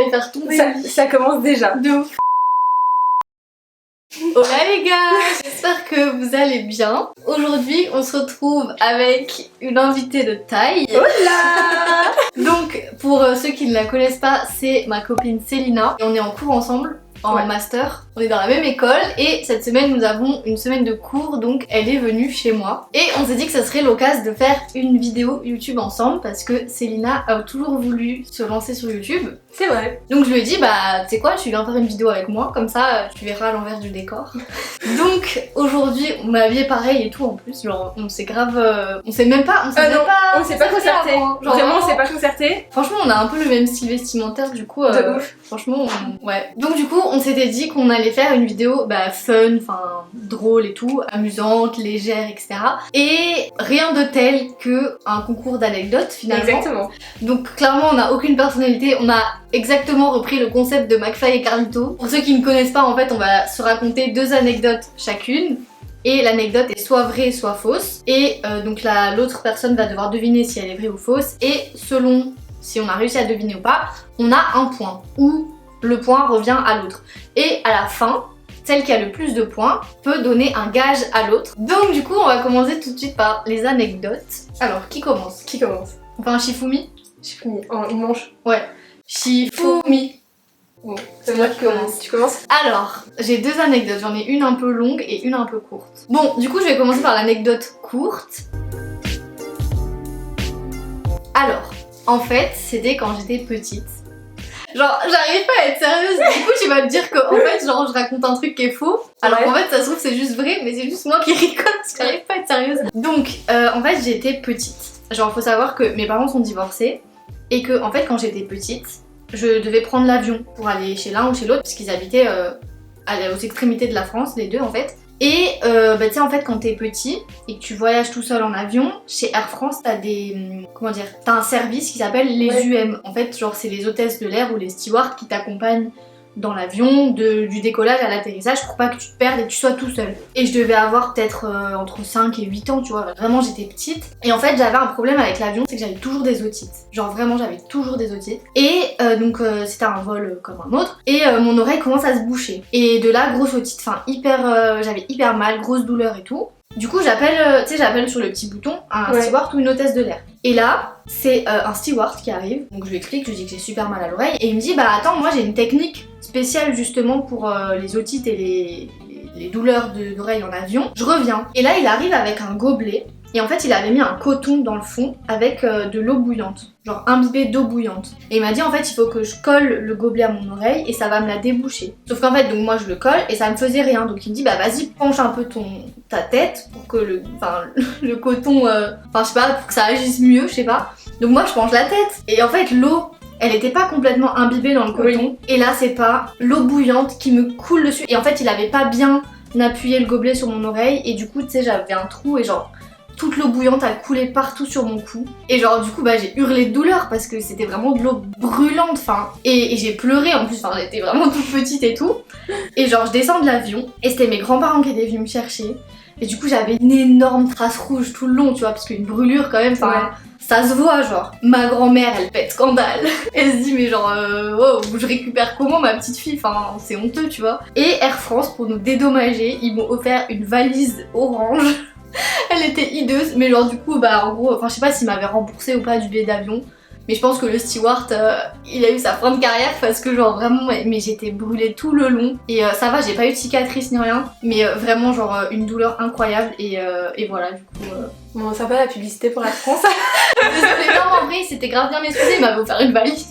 vais faire tomber. Ça commence déjà. De ouf. Hola les gars, j'espère que vous allez bien. Aujourd'hui, on se retrouve avec une invitée de taille. Hola. Donc, pour ceux qui ne la connaissent pas, c'est ma copine Célina. Et on est en cours ensemble, en master. On est dans la même école et cette semaine, nous avons une semaine de cours. Donc, elle est venue chez moi. Et on s'est dit que ça serait l'occasion de faire une vidéo YouTube ensemble parce que Célina a toujours voulu se lancer sur YouTube. C'est vrai. Donc je lui ai dit bah tu sais quoi, tu viens faire une vidéo avec moi, comme ça tu verras l'envers du décor. Donc aujourd'hui on m'a habillé pareil et tout en plus, genre on s'est grave... on s'est même pas... On s'est pas concerté. Vraiment on s'est pas concerté. Franchement on a un peu le même style vestimentaire du coup... De ouf. Franchement ouais. Donc du coup on s'était dit qu'on allait faire une vidéo fun, enfin drôle et tout, amusante, légère etc. Et rien de tel que un concours d'anecdotes finalement. Exactement. Donc clairement on n'a aucune personnalité, on a exactement repris le concept de McFly et Carlito. Pour ceux qui ne connaissent pas, en fait, on va se raconter 2 anecdotes chacune. Et l'anecdote est soit vraie, soit fausse. Et donc l'autre personne va devoir deviner si elle est vraie ou fausse. Et selon si on a réussi à deviner ou pas, on a un point. Ou le point revient à l'autre. Et à la fin, celle qui a le plus de points peut donner un gage à l'autre. Donc du coup, on va commencer tout de suite par les anecdotes. Alors, qui commence? Qui commence? Enfin, un Shifumi? Shifumi, en une manche. Ouais. Shifumi. Bon, c'est moi qui commence. Tu commences? Alors, j'ai 2 anecdotes, j'en ai une un peu longue et une un peu courte. Bon, du coup, je vais commencer par l'anecdote courte. Alors, en fait, c'était quand j'étais petite. Genre, j'arrive pas à être sérieuse, du coup, tu vas me dire qu'en fait, genre, je raconte un truc qui est faux. Alors qu'en fait, ça se trouve, c'est juste vrai, mais c'est juste moi qui rigole parce que j'arrive pas à être sérieuse. Donc, en fait, j'étais petite. Genre, faut savoir que mes parents sont divorcés. Et que en fait quand j'étais petite, je devais prendre l'avion pour aller chez l'un ou chez l'autre parce qu'ils habitaient aux extrémités de la France, les deux en fait. Et tu sais en fait quand t'es petit et que tu voyages tout seul en avion, chez Air France t'as t'as un service qui s'appelle les UM. En fait genre c'est les hôtesses de l'air ou les stewards qui t'accompagnent dans l'avion, du décollage à l'atterrissage pour pas que tu te perdes et que tu sois tout seul. Et je devais avoir peut-être entre 5 et 8 ans, tu vois, vraiment j'étais petite. Et en fait j'avais un problème avec l'avion, c'est que j'avais toujours des otites. Genre vraiment j'avais toujours des otites. Et donc c'était un vol comme un autre. Et mon oreille commence à se boucher. Et de là, grosse otite, enfin j'avais hyper mal, grosse douleur et tout. Du coup j'appelle sur le petit bouton un steward ou une hôtesse de l'air. Et là, c'est un steward qui arrive, donc je lui explique, je lui dis que j'ai super mal à l'oreille, et il me dit bah attends, moi j'ai une technique spéciale justement pour les otites et les douleurs d'oreille en avion. Je reviens. Et là il arrive avec un gobelet, et en fait il avait mis un coton dans le fond avec de l'eau bouillante, genre imbibé d'eau bouillante. Et il m'a dit en fait il faut que je colle le gobelet à mon oreille et ça va me la déboucher. Sauf qu'en fait donc moi je le colle et ça me faisait rien, donc il me dit bah vas-y penche un peu ta tête pour que le coton, je sais pas, pour que ça agisse mieux, je sais pas. Donc moi je penche la tête et en fait l'eau elle était pas complètement imbibée dans le coton. Et là c'est pas l'eau bouillante qui me coule dessus. Et en fait il avait pas bien appuyé le gobelet sur mon oreille et du coup tu sais j'avais un trou et genre toute l'eau bouillante a coulé partout sur mon cou. Et genre du coup j'ai hurlé de douleur parce que c'était vraiment de l'eau brûlante, enfin. Et j'ai pleuré en plus, enfin j'étais vraiment toute petite et tout. Et genre je descends de l'avion et c'était mes grands-parents qui étaient venus me chercher. Et du coup j'avais une énorme trace rouge tout le long, tu vois, parce qu'une brûlure quand même, enfin ça se voit genre. Ma grand-mère elle pète scandale. Elle se dit mais genre wow, je récupère comment ma petite fille, enfin c'est honteux tu vois. Et Air France pour nous dédommager, ils m'ont offert une valise orange. Elle était hideuse, mais genre du coup en gros, enfin je sais pas s'il m'avait remboursé ou pas du billet d'avion, mais je pense que le steward il a eu sa fin de carrière parce que genre vraiment mais j'étais brûlée tout le long et ça va, j'ai pas eu de cicatrice ni rien, mais vraiment genre une douleur incroyable et voilà du coup Bon sympa la publicité pour la France. Désolée, non en vrai c'était grave bien excusé, il m'avait offert une valise.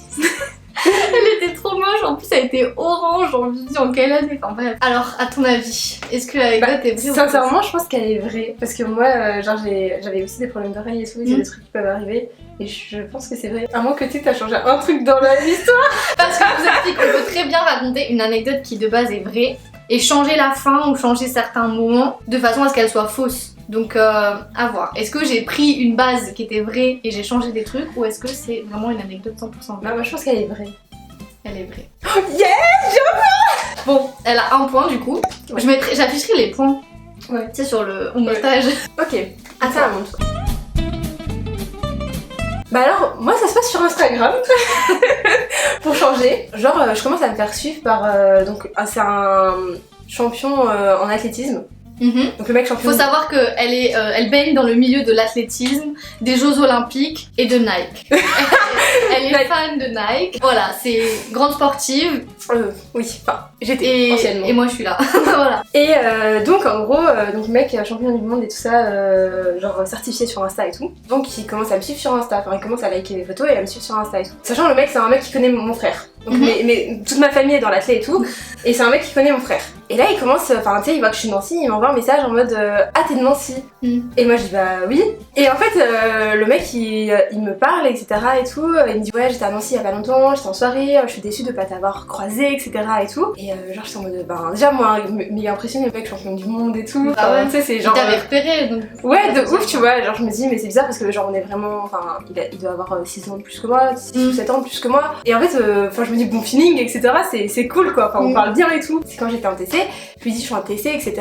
Elle était trop moche, en plus elle était orange, on me dit en quelle année, enfin bref. Alors à ton avis, est-ce que l'anecdote est vraie? Sincèrement je pense qu'elle est vraie, parce que moi genre j'avais aussi des problèmes d'oreille et tout, il y a des trucs qui peuvent arriver, et je pense que c'est vrai. À moins que tu t'as changé un truc dans l'histoire. Parce que je vous explique, on peut très bien raconter une anecdote qui de base est vraie, et changer la fin ou changer certains moments de façon à ce qu'elle soit fausse. Donc à voir. Est-ce que j'ai pris une base qui était vraie et j'ai changé des trucs, ou est-ce que c'est vraiment une anecdote 100% vraie? Bah moi je pense qu'elle est vraie. Elle est vraie. Oh yes, j'ai Bon, elle a un point du coup. Ouais. J'afficherai les points. Ouais. Tu sais, sur le montage. Ok. Ah ça monte. Bah alors, moi ça se passe sur Instagram. Pour changer. Genre, je commence à me faire suivre par... donc, c'est un champion en athlétisme. Donc le mec champion. Faut savoir qu'elle elle baigne dans le milieu de l'athlétisme, des Jeux Olympiques et de Nike. Elle est fan de Nike. Voilà, c'est grande sportive. Oui, enfin, j'étais anciennement. Et moi je suis là. Voilà. Et donc en gros, donc mec champion du monde et tout ça, genre certifié sur Insta et tout. Donc il commence à me suivre sur Insta, enfin il commence à liker les photos et à me suivre sur Insta et tout. Sachant le mec c'est un mec qui connaît mon frère. Donc mais toute ma famille est dans l'athlète et tout. Et c'est un mec qui connaît mon frère. Et là il commence, enfin tu sais, il voit que je suis de Nancy, il m'envoie un message en mode ah t'es de Nancy. Et moi je dis bah oui. Et en fait le mec il me parle etc et tout. Il me dit ouais j'étais à Nancy il y a pas longtemps, j'étais en soirée, je suis déçue de pas t'avoir croisé etc et tout. Et genre j'étais en mode ben déjà moi méga impressionné le mec champion du monde et tout. Bah ouais. Tu sais c'est genre. Il t'avait repéré donc. Ouais de ouf tu vois, genre je me dis mais c'est bizarre parce que genre on est vraiment, enfin il doit avoir 6 ans de plus que moi, 6 ou 7 ans de plus que moi. Et en fait enfin je me dis bon feeling etc c'est cool quoi, enfin on parle bien et tout. C'est quand j'étais en TC, je lui dis je suis en TC etc.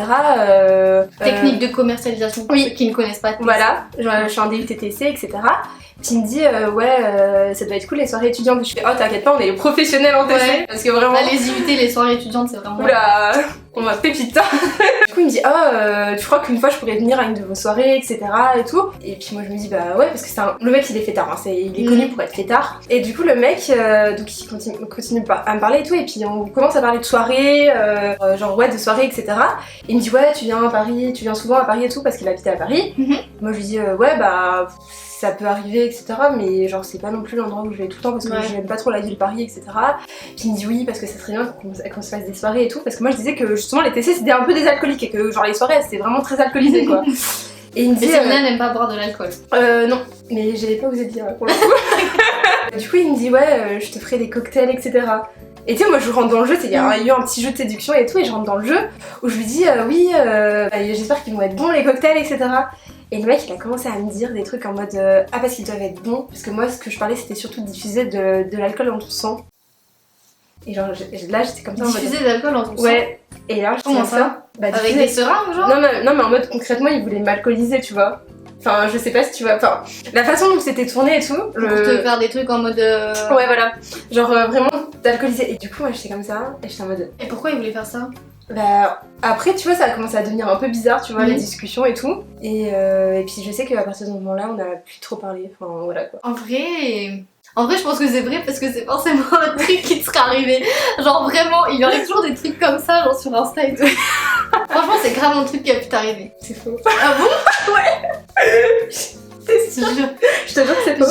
Technique de commercialisation pour ceux qui ne connaissent pas TC. Voilà, je suis en DUT TC etc. Puis il me dit ouais ça doit être cool les soirées étudiantes. Je fais oh t'inquiète pas on est les professionnels en TC parce que vraiment. Les IUT, les soirées étudiantes c'est vraiment. Oula on m'a pépita. Du coup il me dit tu crois qu'une fois je pourrais venir à une de vos soirées etc et tout. Et puis moi je me dis bah ouais parce que le mec il est fêtard, hein, il est connu pour être fêtard. Et du coup le mec donc il continue à me parler et tout. Et puis on commence à parler de soirées, genre ouais de soirées etc. Et il me dit ouais tu viens souvent à Paris et tout parce qu'il habitait à Paris. Moi je lui dis ouais bah ça peut arriver etc mais genre c'est pas non plus l'endroit où je vais tout le temps parce que j'aime pas trop la ville Paris etc. Puis il me dit oui parce que ça serait bien qu'on se fasse des soirées et tout parce que moi je disais que justement les TC c'était un peu désalcoolique et que genre les soirées c'était vraiment très alcoolisé quoi. Et il me dit Séverine n'aime pas boire de l'alcool. Non mais j'avais pas osé dire pour le coup. Du coup il me dit ouais je te ferai des cocktails etc. Et tu sais moi je rentre dans le jeu, il y a eu un petit jeu de séduction et tout et je rentre dans le jeu où je lui dis oui j'espère qu'ils vont être bons les cocktails etc. Et le mec il a commencé à me dire des trucs en mode ah parce qu'ils doivent être bons parce que moi ce que je parlais c'était surtout de diffuser de l'alcool dans ton sang. Et genre là j'étais comme ça en mode diffuser de l'alcool dans ton sang. Ouais. Et là comment ça bah, avec des seringues genre. Non mais en mode concrètement il voulait m'alcooliser tu vois. Enfin je sais pas si tu vois, enfin la façon dont c'était tourné et tout. Pour te faire des trucs en mode ouais voilà. Genre vraiment d'alcooliser. Et du coup moi j'étais comme ça et j'étais en mode. Et pourquoi il voulait faire ça? Bah après tu vois ça a commencé à devenir un peu bizarre tu vois les discussions et tout et puis je sais qu'à partir de ce moment là on a plus trop parlé, enfin voilà quoi. En vrai je pense que c'est vrai parce que c'est forcément un truc qui te serait arrivé. Genre vraiment il y aurait toujours des trucs comme ça genre sur Insta et tout. Franchement c'est grave un truc qui a pu t'arriver. C'est faux. Ah bon? Ouais. Je te jure. Je te jure que c'est faux.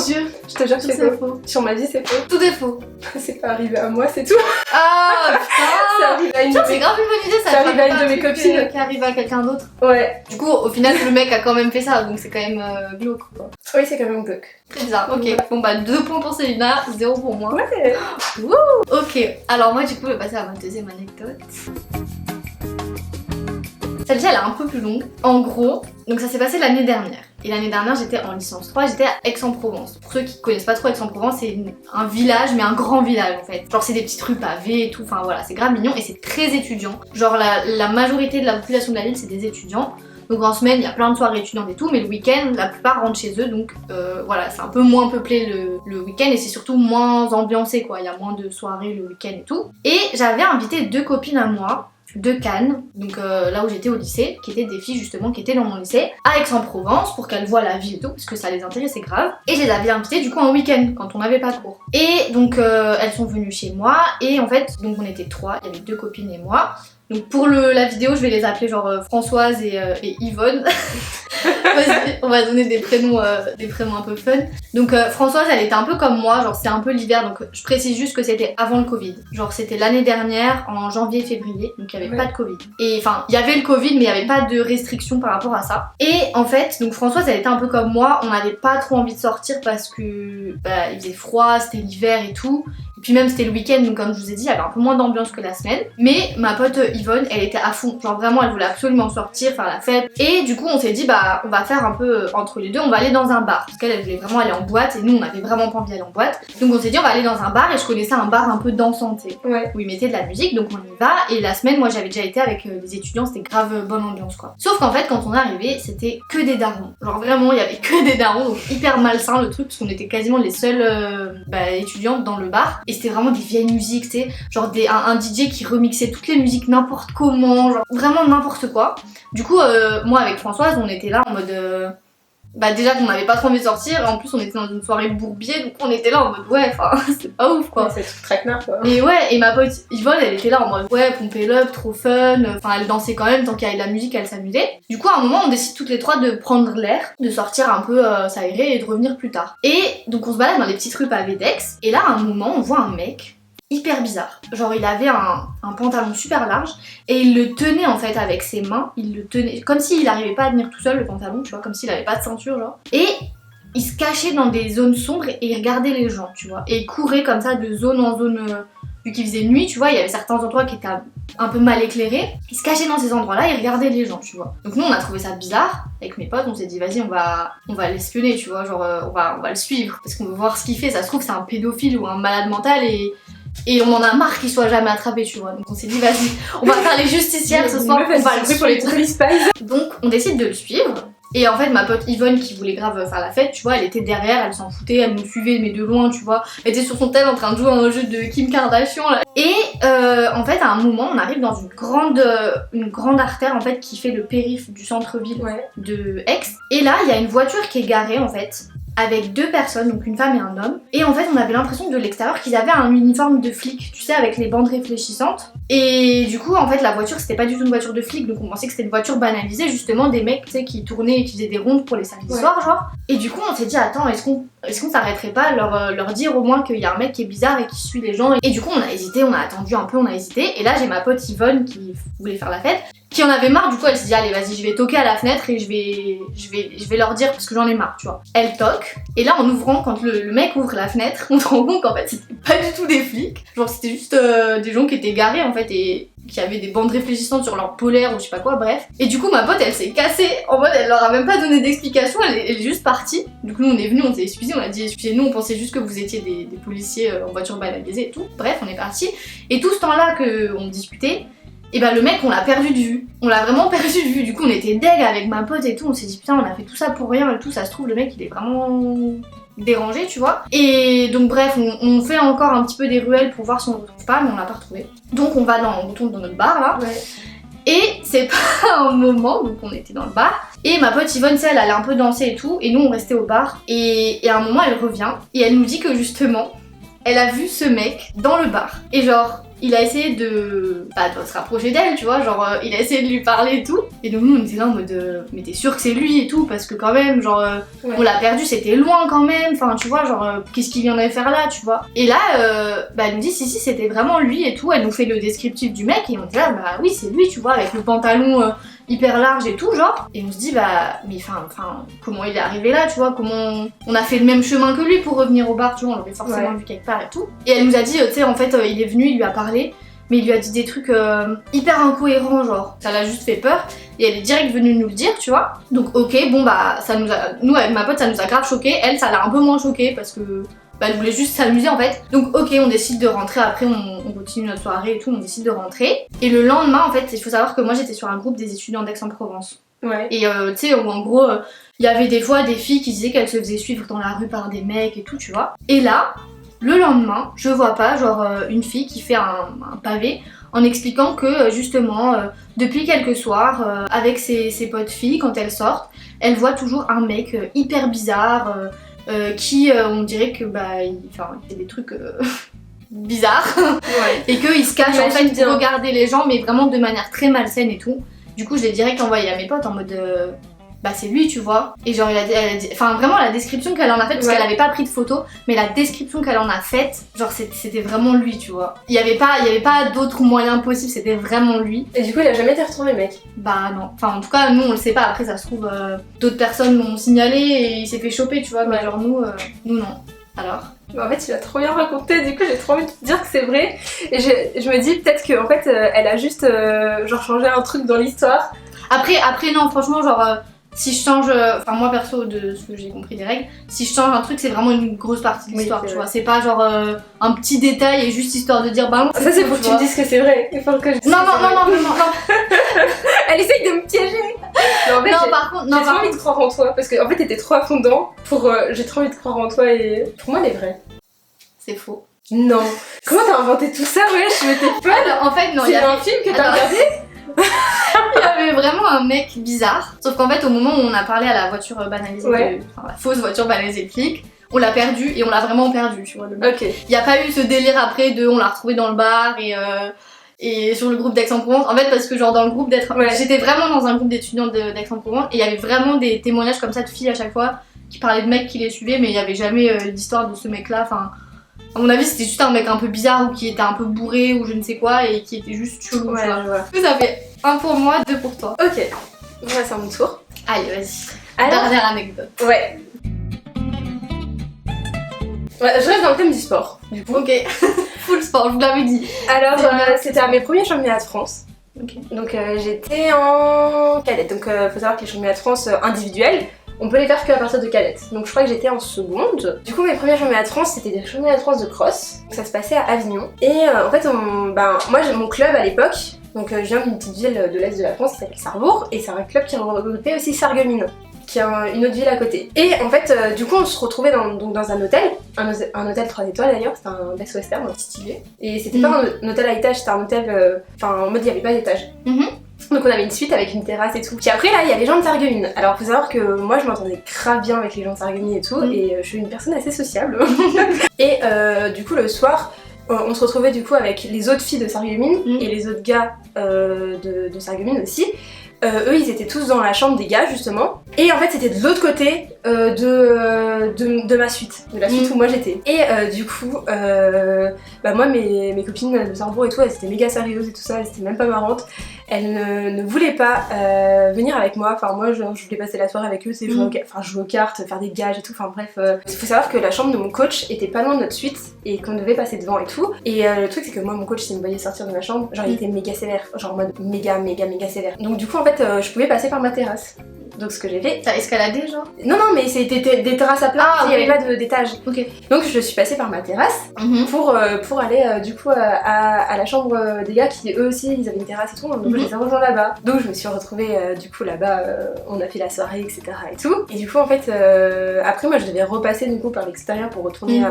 Je te jure que c'est faux. Sur ma vie c'est faux. Tout est faux. C'est pas arrivé à moi c'est tout. Ah putain. Ça arrive à une c'est grave une bonne idée ça. Ça arrive à une de mes copines. Qui arrive à quelqu'un d'autre. Ouais. Du coup au final le mec a quand même fait ça donc c'est quand même glauque quoi. Oui c'est quand même glauque. Très bizarre. Ok bon bah 2 points pour Célina, 0 pour moi. Ouais. Wouh. Ok alors moi du coup je vais passer à ma deuxième anecdote. Celle-ci elle est un peu plus longue. En gros, donc ça s'est passé l'année dernière. Et l'année dernière j'étais en licence 3, j'étais à Aix-en-Provence. Pour ceux qui connaissent pas trop Aix-en-Provence, c'est un village mais un grand village en fait. Genre c'est des petites rues pavées et tout, enfin voilà, c'est grave mignon et c'est très étudiant. Genre la majorité de la population de la ville c'est des étudiants. Donc en semaine il y a plein de soirées étudiantes et tout, mais le week-end la plupart rentrent chez eux donc voilà c'est un peu moins peuplé le week-end et c'est surtout moins ambiancé quoi, il y a moins de soirées le week-end et tout. Et j'avais invité 2 copines à moi de Cannes, donc là où j'étais au lycée, qui étaient des filles justement qui étaient dans mon lycée, à Aix-en-Provence pour qu'elles voient la ville et tout, parce que ça les intéressait grave. Et je les avais invitées du coup en week-end, quand on n'avait pas cours. Et donc elles sont venues chez moi, et en fait, donc on était 3, il y avait 2 copines et moi. Donc pour la vidéo, je vais les appeler genre Françoise et Yvonne. On va donner des prénoms un peu fun. Donc Françoise, elle était un peu comme moi, genre c'est un peu l'hiver, donc je précise juste que c'était avant le Covid. Genre c'était l'année dernière, en janvier-février, donc il n'y avait pas de Covid. Et enfin, il y avait le Covid, mais il n'y avait pas de restrictions par rapport à ça. Et en fait, donc Françoise, elle était un peu comme moi, on n'avait pas trop envie de sortir parce que bah, il faisait froid, c'était l'hiver et tout. Et Puis même c'était le week-end, donc comme je vous ai dit, il y avait un peu moins d'ambiance que la semaine. Mais ma pote Yvonne, elle était à fond. Genre vraiment, elle voulait absolument sortir, faire la fête. Et du coup, on s'est dit, bah on va faire un peu entre les deux, on va aller dans un bar. Parce qu'elle voulait vraiment aller en boîte et nous, on avait vraiment pas envie d'aller en boîte. Donc on s'est dit, on va aller dans un bar et je connaissais un bar un peu dansanté. Ouais. Où ils mettaient de la musique, donc on y va. Et la semaine, moi j'avais déjà été avec des étudiants, c'était grave bonne ambiance quoi. Sauf qu'en fait, quand on est arrivé, c'était que des darons. Genre vraiment, il y avait que des darons, donc hyper malsain le truc, parce qu'on était quasiment les seules étudiantes dans le bar. Et c'était vraiment des vieilles musiques, tu sais, genre un DJ qui remixait toutes les musiques n'importe comment, genre vraiment n'importe quoi. Du coup, moi avec Françoise, on était là en mode... déjà qu'on n'avait pas trop envie de sortir, et en plus on était dans une soirée bourbier, donc on était là en mode ouais, enfin c'est pas ouf quoi. Ouais, c'est tout traquenard quoi. Et ouais, et ma pote Yvonne, elle était là en mode ouais, pompez l'up, trop fun, enfin elle dansait quand même, tant qu'il y avait de la musique, elle s'amusait. Du coup à un moment on décide toutes les trois de prendre l'air, de sortir un peu s'aérer et de revenir plus tard. Et donc on se balade dans les petites rues pavées d'Aix, et là à un moment on voit un mec hyper bizarre. Genre il avait un pantalon super large et il le tenait en fait avec ses mains, il le tenait comme s'il arrivait pas à tenir tout seul le pantalon, tu vois, comme s'il avait pas de ceinture genre. Et il se cachait dans des zones sombres et il regardait les gens, tu vois. Et il courait comme ça de zone en zone, vu qu'il faisait nuit, tu vois, il y avait certains endroits qui étaient un peu mal éclairés. Il se cachait dans ces endroits-là et regardait les gens, tu vois. Donc nous on a trouvé ça bizarre, avec mes potes, on s'est dit vas-y on va l'espionner, tu vois, genre on va le suivre, parce qu'on veut voir ce qu'il fait, ça se trouve c'est un pédophile ou un malade mental et on en a marre qu'il soit jamais attrapé, tu vois. Donc on s'est dit vas-y, on va faire les justicières ce soir, on va le suivre. Pour les Police Spies. Donc on décide de le suivre. Et en fait ma pote Yvonne qui voulait grave faire la fête, tu vois, elle était derrière, elle s'en foutait, elle nous suivait mais de loin, tu vois. Elle était sur son tel en train de jouer à un jeu de Kim Kardashian là. Et en fait à un moment on arrive dans une grande artère en fait qui fait le périph' du centre-ville de Aix. Et là il y a une voiture qui est garée en fait, avec deux personnes, donc une femme et un homme. Et en fait, on avait l'impression de l'extérieur qu'ils avaient un uniforme de flic, tu sais, avec les bandes réfléchissantes. Et du coup, en fait, la voiture, c'était pas du tout une voiture de flic, donc on pensait que c'était une voiture banalisée, justement, des mecs, tu sais, qui tournaient et qui faisaient des rondes pour les samedis soirs, genre. Et du coup, on s'est dit, attends, est-ce qu'on s'arrêterait pas à leur dire au moins qu'il y a un mec qui est bizarre et qui suit les gens. Et du coup, on a hésité, on a attendu un peu, on a hésité. Et là, j'ai ma pote Yvonne qui voulait faire la fête, qui en avait marre, du coup elle s'est dit allez vas-y je vais toquer à la fenêtre et je vais leur dire parce que j'en ai marre, tu vois. Elle toque et là en ouvrant, quand le mec ouvre la fenêtre, on se rend compte qu'en fait c'était pas du tout des flics, genre c'était juste des gens qui étaient garés en fait et qui avaient des bandes réfléchissantes sur leur polaire ou je sais pas quoi, bref. Et du coup ma pote elle s'est cassée, en mode elle leur a même pas donné d'explication, elle est juste partie. Du coup nous on est venus, on s'est excusé, on a dit excusez-nous, on pensait juste que vous étiez des policiers en voiture banalisée et tout. Bref on est parti. Et tout ce temps là qu'on discutait, et bah le mec on l'a perdu de vue, on l'a vraiment perdu de vue, du coup on était deg avec ma pote et tout, on s'est dit putain on a fait tout ça pour rien et tout, ça se trouve le mec il est vraiment dérangé tu vois. Et donc bref on fait encore un petit peu des ruelles pour voir si on le retrouve pas mais on l'a pas retrouvé. Donc on retourne dans notre bar là. Et c'est pas un moment, donc on était dans le bar, et ma pote Yvonne, elle allait un peu danser et tout, et nous on restait au bar, et à un moment elle revient, et elle nous dit que justement, elle a vu ce mec dans le bar, et genre, il a essayé de se rapprocher d'elle, tu vois, genre, il a essayé de lui parler et tout, et donc nous on était là en mode, mais t'es sûre que c'est lui et tout, parce que quand même, genre, on l'a perdu, c'était loin quand même, enfin tu vois, genre, qu'est-ce qu'il viendrait faire là, tu vois. Et là, elle nous dit si c'était vraiment lui et tout, elle nous fait le descriptif du mec, et on dit là, bah oui c'est lui, tu vois, avec le pantalon hyper large et tout, genre, et on se dit mais enfin comment il est arrivé là, tu vois, comment on a fait le même chemin que lui pour revenir au bar, tu vois, on l'aurait forcément vu quelque part et tout. Et elle nous a dit, tu sais, en fait, il est venu, il lui a parlé, mais il lui a dit des trucs hyper incohérents, genre, ça l'a juste fait peur, et elle est direct venue nous le dire, tu vois. Donc ok, bon bah, nous avec ma pote, ça nous a grave choqué, elle, ça l'a un peu moins choqué, parce que elle voulait juste s'amuser en fait. Donc ok, on décide de rentrer, après on continue notre soirée et tout, on décide de rentrer. Et le lendemain en fait, il faut savoir que moi j'étais sur un groupe des étudiants d'Aix-en-Provence. Et tu sais, où en gros, il y avait des fois des filles qui disaient qu'elles se faisaient suivre dans la rue par des mecs et tout, tu vois. Et là, le lendemain, je vois pas, genre une fille qui fait un pavé en expliquant que justement, depuis quelques soirs, avec ses potes filles, quand elles sortent, elles voient toujours un mec hyper bizarre, qui on dirait que il fait des trucs bizarres et qu'il se cache en fait pour regarder les gens mais vraiment de manière très malsaine et tout. Du coup je l'ai direct envoyé à mes potes en mode c'est lui tu vois. Et genre elle a dit, enfin vraiment la description qu'elle en a faite, parce qu'elle avait pas pris de photo, mais la description qu'elle en a faite, genre c'était vraiment lui tu vois. Il y avait pas d'autres moyens possibles, c'était vraiment lui. Et du coup il a jamais été retrouvé mec? Bah non, enfin en tout cas nous on le sait pas, après ça se trouve d'autres personnes l'ont signalé et il s'est fait choper tu vois, mais genre nous non. Alors En fait, tu l'as trop bien raconté, du coup j'ai trop envie de te dire que c'est vrai. Et je me dis peut-être qu'en fait, elle a juste genre changé un truc dans l'histoire. Après non, franchement, genre, si je change, enfin moi perso de ce que j'ai compris des règles, si je change un truc, c'est vraiment une grosse partie de l'histoire, Oui, tu vois. C'est pas genre un petit détail et juste histoire de dire bah non. Ça c'est pour que tu me dises que c'est vrai. Il faut que je dise Non, que c'est vrai. non. Elle essaye de me piéger. Non, en fait, Non, par contre, j'ai trop envie de croire en toi parce que en fait t'étais trop à fond dedans pour j'ai trop envie de croire en toi et pour moi elle est vraie. c'est faux. Non. Comment t'as inventé tout ça? Ouais, je m'étais pas. Alors, en fait, non, il C'est y avait un film que t'as Alors, regardé? il y avait vraiment un mec bizarre. Sauf qu'en fait, au moment où on a parlé à la voiture banalisée, Ouais. enfin la fausse voiture banalisée de flic, on l'a perdu et on l'a vraiment perdu, tu vois. Le mec. Ok. Il n'y a pas eu ce délire après de on l'a retrouvé dans le bar et sur le groupe d'Aix-en-Provence. En fait, parce que genre dans le groupe j'étais vraiment dans un groupe d'étudiants d'Aix-en-Provence et il y avait vraiment des témoignages comme ça de filles à chaque fois qui parlaient de mecs qui les suivaient, mais il n'y avait jamais d'histoire de ce mec-là. Enfin, à mon avis, c'était juste un mec un peu bizarre ou qui était un peu bourré ou je ne sais quoi et qui était juste chelou. Ouais, tu vois. je vois. Du coup, ça fait 1 pour moi, 2 pour toi. Ok. Bon, c'est à mon tour. Allez, vas-y. Alors, Dernière anecdote. ouais. Ouais, je reste dans le thème du sport. Du coup. Ok. Full sport, je vous l'avais dit. Alors, C'est bien. c'était à mes premiers championnats de France. Ok. Donc, j'étais en cadette. Donc, faut savoir que les championnats de France individuels, on peut les faire qu'à partir de cadette. Donc, je crois que j'étais en seconde. Du coup, mes premiers championnats de France, c'était des championnats de France de cross. Ça se passait à Avignon. Et en fait, moi, j'ai mon club à l'époque. Donc, je viens d'une petite ville de l'est de la France qui s'appelle Sarrebourg. Et c'est un club qui regroupait aussi Sarreguemines, qui est une autre ville à côté. Et en fait, du coup, on se retrouvait dans un hôtel, un hôtel 3 étoiles d'ailleurs, c'était un Best Western, stylé. Et c'était pas un hôtel à étage, c'était un hôtel, en mode il y avait pas d'étage. Donc on avait une suite avec une terrasse et tout. Puis après là, il y a les gens de Sarreguemines. Alors faut savoir que moi je m'entendais grave bien avec les gens de Sarreguemines et tout, et je suis une personne assez sociable. Et du coup le soir, on se retrouvait du coup avec les autres filles de Sarreguemines et les autres gars de Sarreguemines aussi. Eux ils étaient tous dans la chambre des gars justement, et en fait c'était de l'autre côté de ma suite, de la suite où moi j'étais. Et du coup moi mes copines de Sarrebourg et tout, elles étaient méga sérieuses et tout ça, elles étaient même pas marrantes, elles ne voulaient pas venir avec moi. Enfin moi je voulais passer la soirée avec eux, c'est jouer aux cartes, faire des gages et tout, enfin bref. Il faut savoir que la chambre de mon coach était pas loin de notre suite et qu'on devait passer devant et tout, et le truc c'est que moi mon coach s'il me voyait sortir de ma chambre, genre il était méga sévère, genre en mode méga sévère. Donc du coup en fait je pouvais passer par ma terrasse. Donc ce que j'ai fait... T'as escaladé genre? Non mais c'était des terrasses à plat, il n'y avait pas d'étage. Ok. Donc je suis passée par ma terrasse pour aller du coup à la chambre des gars qui eux aussi ils avaient une terrasse et tout, donc je les ai rejoints là-bas. Donc je me suis retrouvée du coup là-bas, on a fait la soirée etc et tout. Et du coup en fait après moi je devais repasser du coup par l'extérieur pour retourner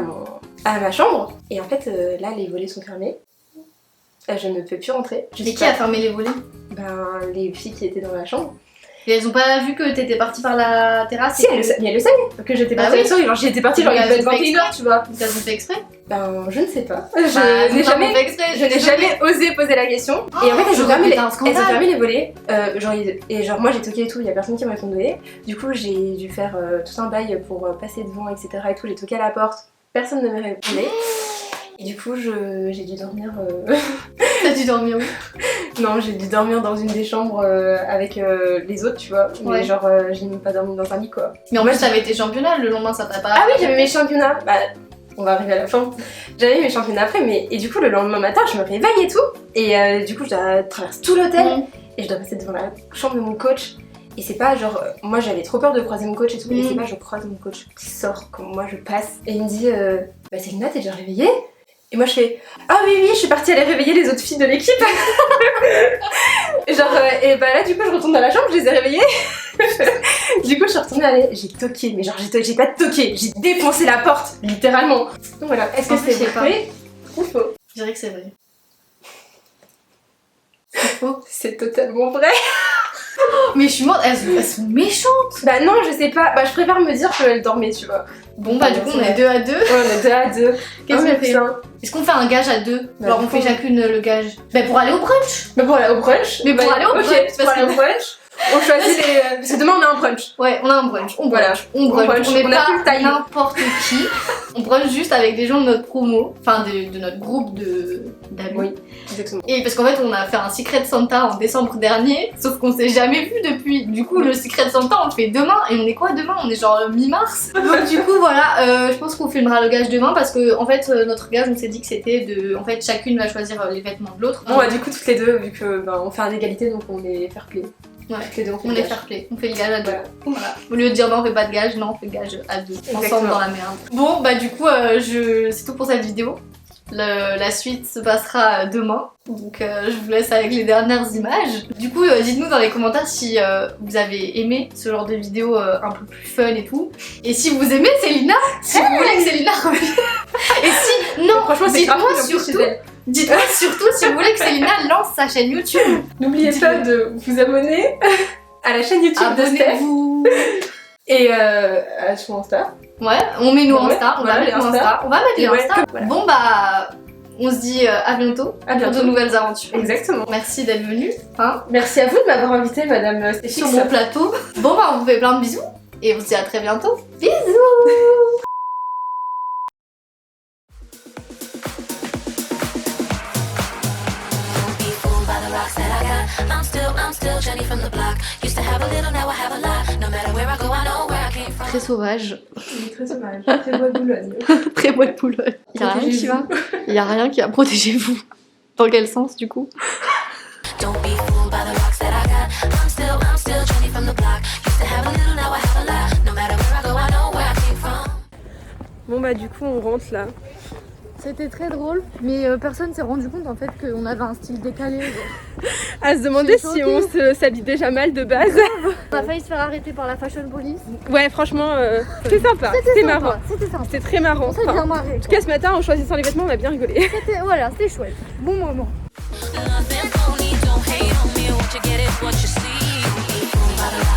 à ma chambre. Et en fait là les volets sont fermés. Je ne peux plus rentrer. Et qui a fermé les volets? Ben les filles qui étaient dans la chambre. Et elles ont pas vu que t'étais partie par la terrasse? Si, elles le savaient que j'étais partie avec toi, genre j'y étais partie genre il devait être 21h tu vois. Elles ont fait exprès? Ben je ne sais pas. Je n'ai jamais osé poser la question. Et en fait elles ont fermé les volets. Genre moi j'ai toqué et tout, il y a personne qui m'a répondu. Du coup j'ai dû faire tout un bail pour passer devant etc et tout, j'ai toqué à la porte, personne ne me répondait. Et du coup j'ai dû dormir... T'as dû dormir où? Non, j'ai dû dormir dans une des chambres avec les autres, tu vois. Mais genre, j'ai même pas dormi dans un lit, quoi. Mais en plus, t'avais tes championnats, le lendemain, ça t'a pas... Ah oui, j'avais mes championnats. Bah, on va arriver à la fin. J'avais mes championnats après, et du coup, le lendemain matin, je me réveille et tout. Et du coup, je dois traverser tout l'hôtel. Et je dois passer devant la chambre de mon coach. Et c'est pas genre, moi j'avais trop peur de croiser mon coach et tout, et c'est pas je croise mon coach qui sort quand moi je passe. Et il me dit, bah Célina, t'es déjà réveillée? Et moi je fais ah oui je suis partie aller réveiller les autres filles de l'équipe. Genre et bah là du coup je retourne dans la chambre, je les ai réveillées. Du coup je suis retournée j'ai toqué, mais genre j'ai pas toqué, j'ai défoncé la porte littéralement. Donc voilà, est-ce que c'est vrai ou faux? Je dirais que c'est vrai. C'est faux? C'est totalement vrai. Mais je suis morte, elles sont méchantes. Bah non, je sais pas, bah je préfère me dire qu'elles dormaient, tu vois. Bon bah du coup on est 2 à 2. Ouais, on est 2 à 2. Qu'est-ce qu'on fait? Est-ce qu'on fait un gage à 2? Genre on fait chacune le gage. Bah pour aller au brunch. Bah pour aller au brunch. Mais pour aller au brunch. Pour aller au brunch. On choisit les... Parce que demain on a un brunch. Ouais, on a un brunch. On brunch. Voilà. On brunch. brunch. On n'est On a plus le pas time. n'importe qui. On brunch juste avec des gens de notre promo, enfin de notre groupe d'amis. Oui, exactement. Et parce qu'en fait, on a fait un Secret Santa en décembre dernier, sauf qu'on s'est jamais vu depuis. Du coup, le Secret Santa, on le fait demain. Et on est quoi demain? On est genre mi-mars. Donc du coup, voilà, je pense qu'on filmera le gage demain parce que en fait, notre gage, on s'est dit que c'était de, en fait, chacune va choisir les vêtements de l'autre. Bon, bah, du coup, toutes les deux, vu que on fait un égalité, donc on est fair play. Ouais. Toutes les deux, On le est gage. fair play, on fait le gage à deux. Voilà. Voilà. Au lieu de dire non, on fait pas de gage, non, on fait le gage à deux. Ensemble Exactement. dans la merde. Bon, bah du coup, c'est tout pour cette vidéo. La suite se passera demain. Donc je vous laisse avec les dernières images. Du coup, dites-nous dans les commentaires si vous avez aimé ce genre de vidéo un peu plus fun et tout. Et si vous aimez Célina, si vous voulez que Célina revienne. Et si, non, Franchement, c'est dites-moi grave cool, en plus, surtout. chez elle. Dites-moi surtout si vous voulez que Célina lance sa chaîne YouTube. N'oubliez pas de vous abonner à la chaîne YouTube de Steph Abonnez-vous. et à son Insta. Ouais, on met nous Ouais, Insta, on voilà, va mettre les nos Insta. Insta. On va mettre les Ouais, Insta. comme- voilà. Bon bah, on se dit à bientôt À pour bientôt. de nouvelles aventures. Exactement. Merci d'être venue, hein, Merci à vous de m'avoir invité, madame Stéphix. sur mon plateau. Bon bah, on vous fait plein de bisous et on se dit à très bientôt. Bisous. Don't be fooled by the rocks that I got. I'm still Jenny from the block. Used to have a little, now I have a lot. No matter where I go, I know where I came from. Très sauvage, Très dommage. Très bois de Boulogne. très bois de Boulogne. Y'a rien qui va. Y'a rien qui va. Protégez-vous. Dans quel sens du coup? Don't be fooled by the rocks that I got. I'm still Jenny from the block. Used to have a little, now I have a lot. No matter where I go, I know where I came from. Bon bah du coup on rentre là. C'était très drôle, mais personne s'est rendu compte en fait qu'on avait un style décalé. À se demander Je suis si choquée. on s'habille déjà mal de base. On a failli se faire arrêter par la fashion police. Ouais franchement c'était sympa, c'était sympa, marrant. C'était sympa. C'était très marrant. On s'est bien marré. En tout cas ce matin en choisissant les vêtements on a bien rigolé. Voilà, c'était chouette. Bon moment. Nothing phony, don't hate on me. What you get is what you see. Don't be fooled by the rocks